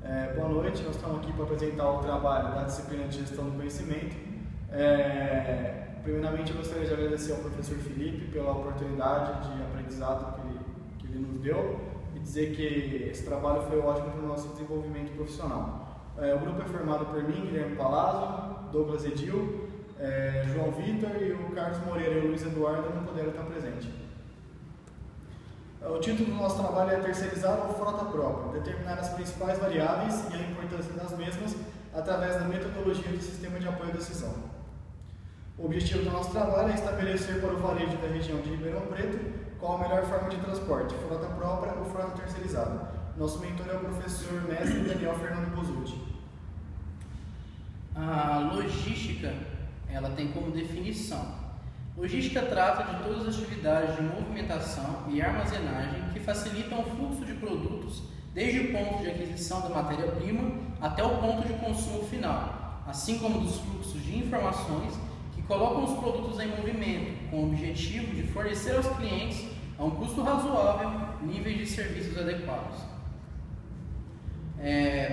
Boa noite, nós estamos aqui para apresentar o trabalho da disciplina de Gestão do Conhecimento. Primeiramente, eu gostaria de agradecer ao professor Felipe pela oportunidade de aprendizado que ele nos deu e dizer que esse trabalho foi ótimo para o nosso desenvolvimento profissional. O grupo é formado por mim, Guilherme Palazzo, Douglas Edil, João Vitor e o Carlos Moreira e o Luiz Eduardo não puderam estar presentes. O título do nosso trabalho é Terceirizar ou Frota Própria, determinar as principais variáveis e a importância das mesmas através da metodologia do Sistema de Apoio à Decisão. O objetivo do nosso trabalho é estabelecer para o varejo da região de Ribeirão Preto qual a melhor forma de transporte, frota própria ou frota terceirizada. Nosso mentor é o professor mestre Daniel Fernando Bozutti. A logística, ela tem como definição: logística trata de todas as atividades de movimentação e armazenagem que facilitam o fluxo de produtos desde o ponto de aquisição da matéria-prima até o ponto de consumo final, assim como dos fluxos de informações que colocam os produtos em movimento, com o objetivo de fornecer aos clientes, a um custo razoável, níveis de serviços adequados.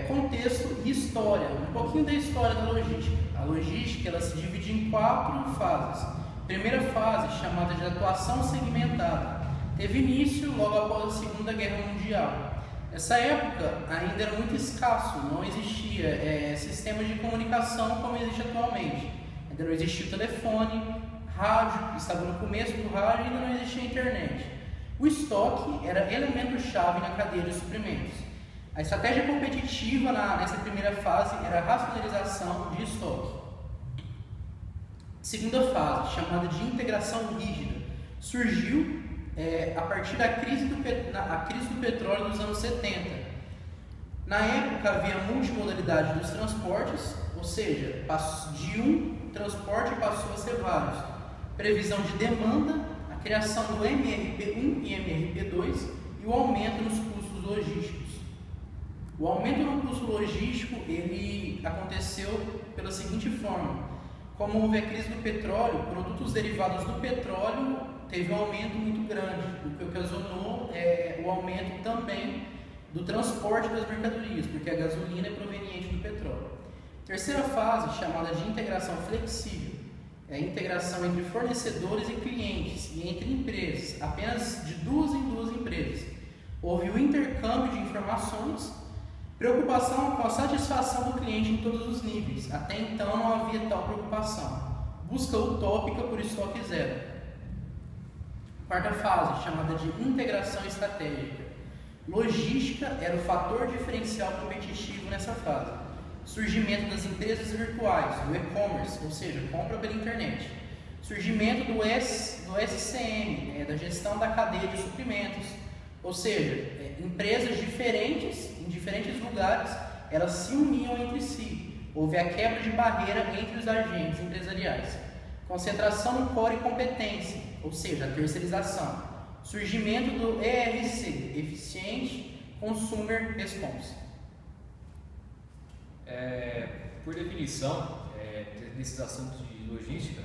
Contexto e história, um pouquinho da história da logística. A logística ela se divide em 4 fases. Primeira fase, chamada de atuação segmentada, teve início logo após a Segunda Guerra Mundial. Nessa época ainda era muito escasso, não existia sistemas de comunicação como existe atualmente. Ainda não existia o telefone, rádio, estava no começo do rádio e ainda não existia a internet. O estoque era elemento-chave na cadeia de suprimentos. A estratégia competitiva nessa primeira fase era a racionalização de estoque. Segunda fase, chamada de integração rígida, surgiu a partir da crise do petróleo dos anos 70. Na época havia multimodalidade dos transportes, ou seja, de um transporte passou a ser vários. Previsão de demanda, a criação do MRP1 e MRP2 e o aumento nos custos logísticos. O aumento no custo logístico ele aconteceu pela seguinte forma: como houve a crise do petróleo, produtos derivados do petróleo teve um aumento muito grande, o que ocasionou o aumento também do transporte das mercadorias, porque a gasolina é proveniente do petróleo. Terceira fase, chamada de integração flexível, é a integração entre fornecedores e clientes e entre empresas, apenas de duas em duas empresas. Houve o intercâmbio de informações, preocupação com a satisfação do cliente em todos os níveis. Até então não havia tal preocupação. Busca utópica por estoque zero. Quarta fase, chamada de integração estratégica. Logística era o fator diferencial competitivo nessa fase. Surgimento das empresas virtuais, do e-commerce, ou seja, compra pela internet. Surgimento do SCM, da gestão da cadeia de suprimentos, ou seja, empresas diferentes em diferentes lugares, elas se uniam entre si. Houve a quebra de barreira entre os agentes empresariais. Concentração no core e competência, ou seja, a terceirização. Surgimento do ERC, Efficient Consumer Response. Por definição, nesses assuntos de logística,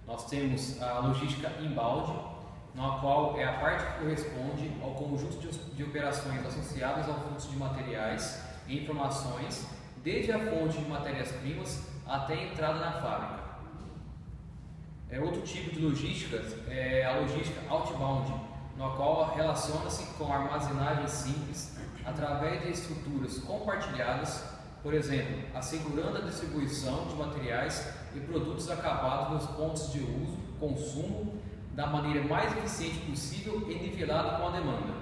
nós temos a logística inbound, na qual é a parte que corresponde ao conjunto de operações associadas ao fluxo de materiais e informações, desde a fonte de matérias-primas até a entrada na fábrica. Outro tipo de logística é a logística outbound, na qual relaciona-se com a armazenagem simples através de estruturas compartilhadas, por exemplo, assegurando a distribuição de materiais e produtos acabados nos pontos de uso, consumo, da maneira mais eficiente possível e nivelado com a demanda.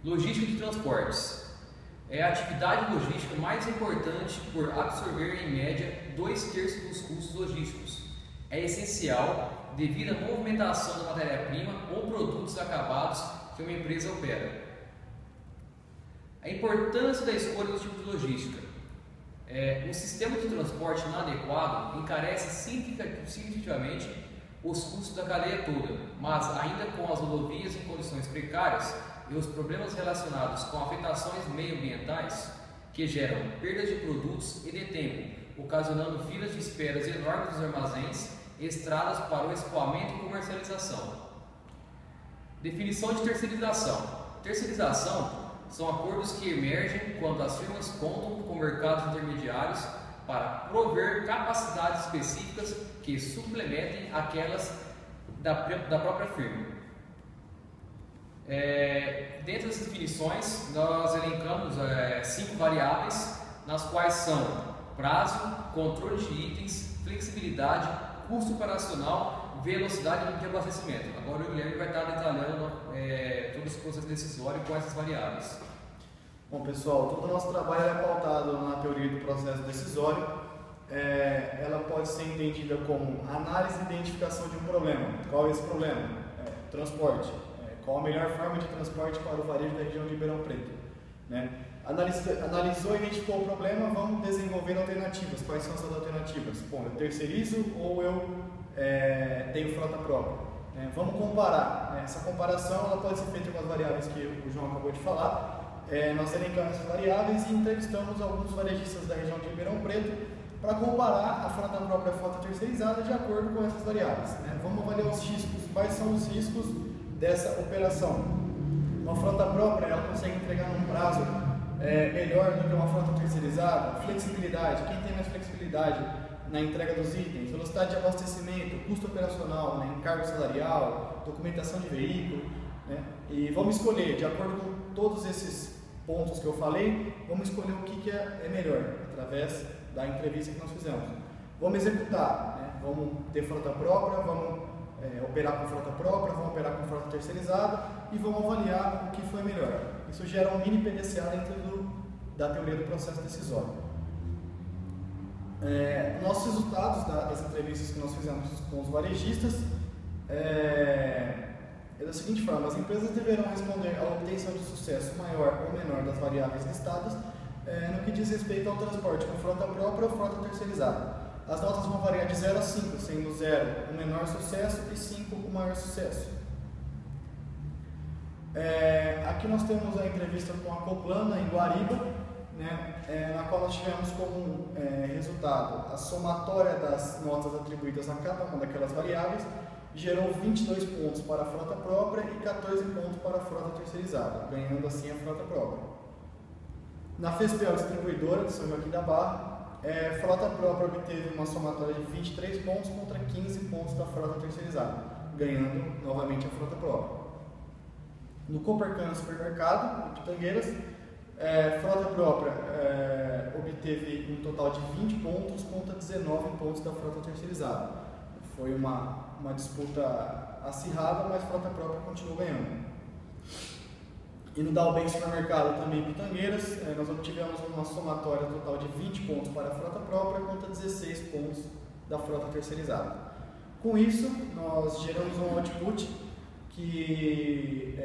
Logística de transportes é a atividade logística mais importante por absorver em média 2/3 dos custos logísticos. É essencial devido à movimentação da matéria-prima ou produtos acabados que uma empresa opera. A importância da escolha do tipo de logística. Um sistema de transporte inadequado encarece significativamente os custos da cadeia toda, mas ainda com as rodovias em condições precárias e os problemas relacionados com afetações meioambientais que geram perdas de produtos e de tempo, ocasionando filas de esperas enormes nos armazéns e estradas para o escoamento e comercialização. Definição de terceirização. Terceirização são acordos que emergem quando as firmas contam com mercados intermediários para prover capacidades específicas que suplementem aquelas da própria firma. Dentro das definições, nós elencamos 5 variáveis, nas quais são prazo, controle de itens, flexibilidade, custo operacional, velocidade de abastecimento. Agora o Guilherme vai estar detalhando todo esse processo decisório com essas variáveis. Bom, pessoal, todo o nosso trabalho é pautado na teoria do processo decisório. Ela pode ser entendida como análise e identificação de um problema. Qual é esse problema? Transporte. Qual a melhor forma de transporte para o varejo da região de Ribeirão Preto? Né? Analisou e identificou o problema, vamos desenvolver alternativas. Quais são essas alternativas? Bom, eu terceirizo ou eu tenho frota própria? Vamos comparar. Essa comparação ela pode ser feita com as variáveis que o João acabou de falar. Nós elencamos essas variáveis e entrevistamos alguns varejistas da região de Ribeirão Preto para comparar a frota própria e a frota terceirizada de acordo com essas variáveis. Vamos avaliar os riscos. Quais são os riscos dessa operação? Uma frota própria ela consegue entregar num prazo melhor do que uma frota terceirizada. Flexibilidade. Quem tem mais flexibilidade na entrega dos itens? Velocidade de abastecimento, custo operacional, encargo salarial, documentação de veículo. E vamos escolher, de acordo com todos esses pontos que eu falei, vamos escolher o que é melhor, através da entrevista que nós fizemos. Vamos executar, vamos ter frota própria, vamos operar com frota própria, vamos operar com frota terceirizada e vamos avaliar o que foi melhor. Isso gera um mini PDCA dentro da teoria do processo decisório. Nossos resultados das entrevistas que nós fizemos com os varejistas é da seguinte forma: as empresas deverão responder à obtenção de sucesso maior ou menor das variáveis listadas no que diz respeito ao transporte com frota própria ou frota terceirizada. As notas vão variar de 0 a 5, sendo 0 o menor sucesso e 5 o maior sucesso. Aqui nós temos a entrevista com a Coplana em Guariba, na qual nós tivemos como resultado a somatória das notas atribuídas a cada uma daquelas variáveis, gerou 22 pontos para a frota própria e 14 pontos para a frota terceirizada, ganhando assim a frota própria. Na FESPEL distribuidora de São Joaquim da Barra, frota própria obteve uma somatória de 23 pontos contra 15 pontos da frota terceirizada, ganhando novamente a frota própria. No Copercana Supermercado, de Pitangueiras, frota própria obteve um total de 20 pontos contra 19 pontos da frota terceirizada. Foi uma disputa acirrada, mas a frota própria continuou ganhando. E no Dalben Supermercado, também em Pitangueiras, nós obtivemos uma somatória total de 20 pontos para a frota própria contra 16 pontos da frota terceirizada. Com isso, nós geramos um output que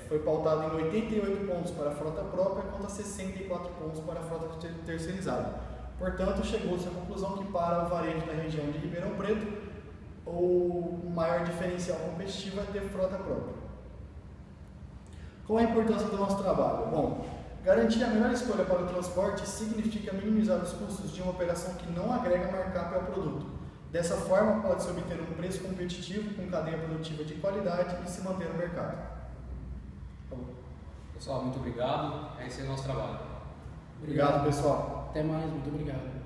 foi pautado em 88 pontos para a frota própria contra 64 pontos para a frota terceirizada. Portanto, chegou-se à conclusão que para o varejo da região de Ribeirão Preto, o maior diferencial competitivo é ter frota própria. Qual a importância do nosso trabalho? Bom, garantir a melhor escolha para o transporte significa minimizar os custos de uma operação que não agrega markup ao produto. Dessa forma, pode-se obter um preço competitivo com cadeia produtiva de qualidade e se manter no mercado. Pessoal, muito obrigado. Esse é o nosso trabalho. Obrigado, pessoal. Até mais, muito obrigado.